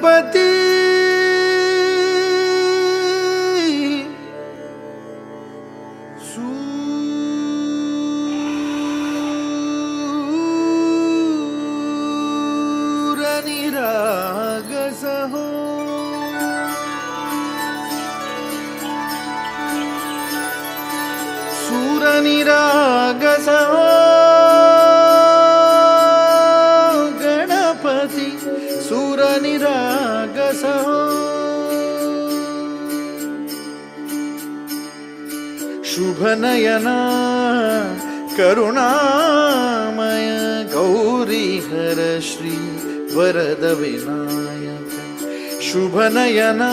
गणपती सूरनिरागसहो सूरनिरागसहो गणपती सूरनिरागसहो शुभनयना करुणामय गौरीहर श्री वरद विनायक शुभनयना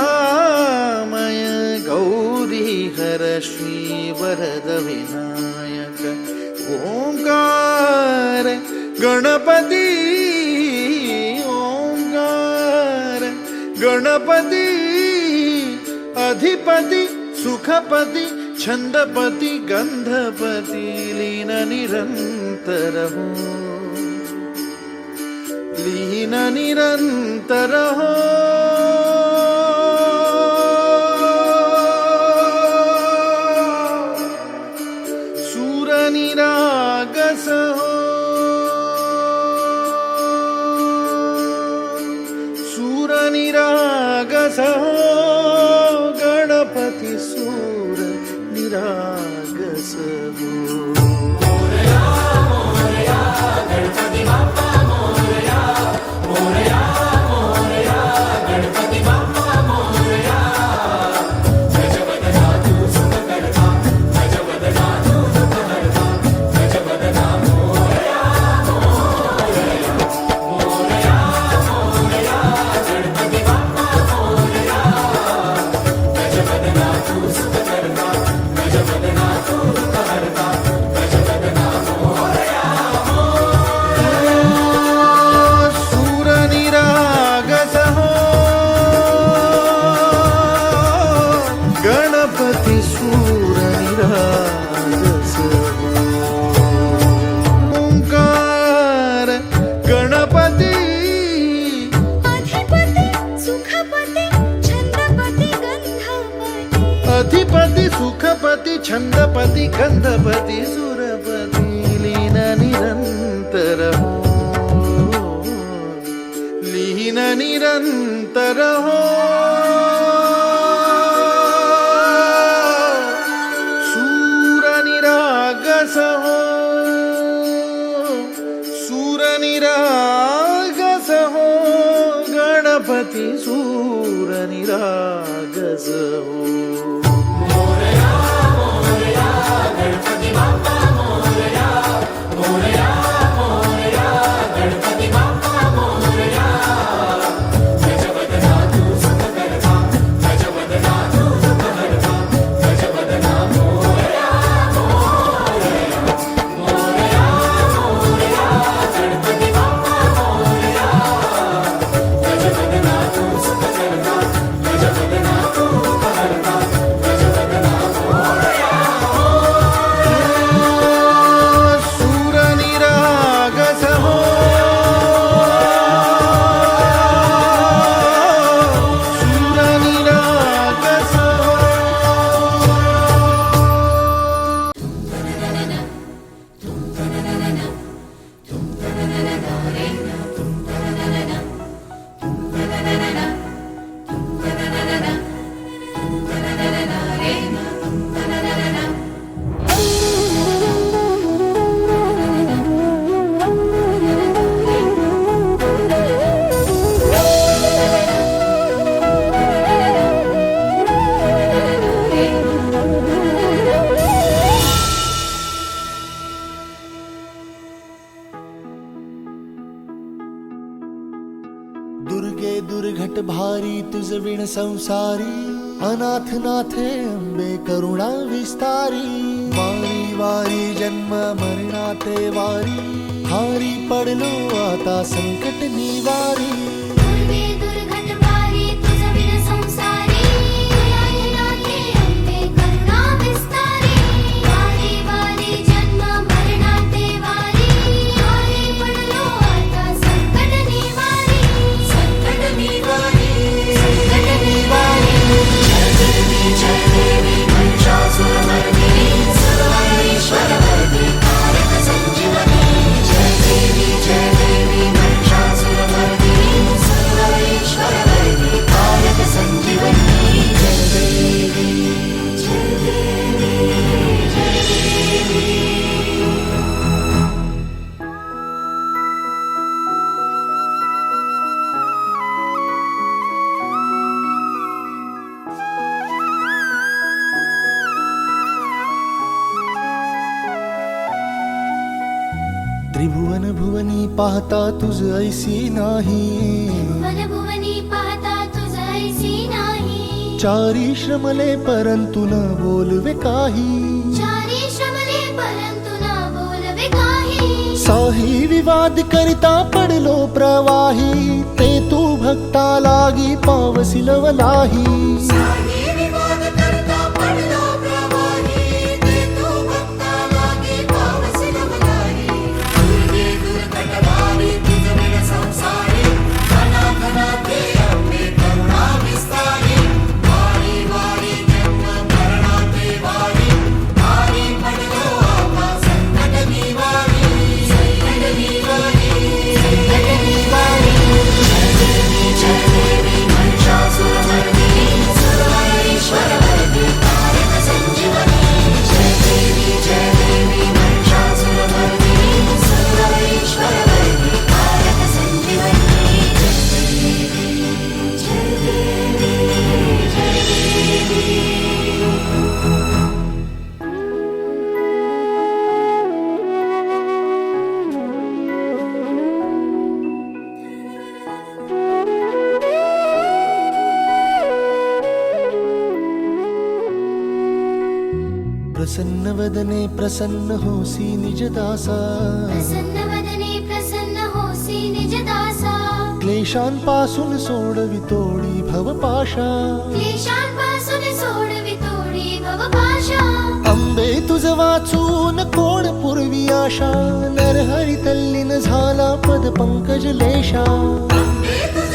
करुणामय गौरीहर श्री वरद विनायक ओंकार गणपती ओंकार गणपती अधिपति सुखपति छंदपति गंधपति लीन निरंतर हो लीन निरंतर हो सूरनिरागस हो सूरनिरागस हो गणपति सूर निरागस हो मोरया मोरया गणपति बाप्पा मोरया मोरया मोरया गणपति बाप्पा मोरया गजवदना तू सुखकर्ता गजवदना तू दुःखहर्ता गजवदना मोरया मोरया मोरया मोरया गणपति बाप्पा मोरया गजवदना तू सुखकर्ता गजवदना तू दुःखहर्ता गजवदना मोरया सूरनिरागस हो गणपति सूरनिरागस हो ओंकार गणपति अधिपति सुखपति छंदपति गंधपति अधिपति सुखपति छंदपति गंधपति सुरपति लीन निरंतर हो लीन निरंतर हो सूरनिरागस हो सूरनिरागस हो गणपति सूरनिरागस हो मोरया मोरया गणपति बाप्पा मोरया मोरया मोरया गणपति बाप्पा मोरया गजवदना तू सुखकर्ता गजवदना तू दुःखहर्ता गजवदना मोरया मोरया मोरया मोरया गणपति बाप्पा मोरया गजवदना तू सुखकर्ता गजवदना तू दुःखहर्ता गजवदना मोरया सूरनिरागस हो सूरनिरागस हो दुर्गे दुर्घट भारी तुझ विण संसारी अनाथ नाथे अंबे करुणा विस्तारी वारी वारी जन्म मरणाते वारी हारी पडलो आता संकट निवारी दुर्गे दुर्घट भारी तुझ विण संसारी अनाथ नाथे अंबे करुणा विस्तारी वारी वारी जन्म मरणाते वारी हारी पडलो पाहता तुझ ऐसी नाही. वनभुवनी पाहता तुझ ऐसी नाही. चारी श्रमले परंतु न बोलवे काही. चारी श्रमले परंतु न बोलवे काही. साही विवाद करिता पडलो प्रवाही. ते तू भक्ता लागी पावसी लवलाही. साही विवाद करता पडलो प्रवाही, ते तू भक्ता लागी पावसी लवलाही. दुर्गे दुर्घटभारी तुझ विण संसारी, अनाथनाथे अंबे करुणा विस्तारी. वारी वारी जन्म मरणाते वारी, वारी पडलो आपा संकट निवारी. संकट निवारी, संकट निवारी. जय देवी महिषासुरमर्दिनी, सुरवरेश्वरवरदी तारक संजीवनी. जय देवी महिषासुरमर्दिनी, सुरवरेश्वरवरदी तारक संजीवनी. जय देवी, जय देवी. प्रसन्न वदने प्रसन्न होसी निज दासा. प्रसन्न वदने प्रसन्न होसी निज दासा. क्लेशांपासून सोडवी तोडी भवपाशा. क्लेशांपासून सोडवी तोडी भवपाशा. अंबे तुझ वाचून कोण पूर्वी आशा. नरहरी तल्लीन झाला पद पंकज लेशा. अंबे तुझ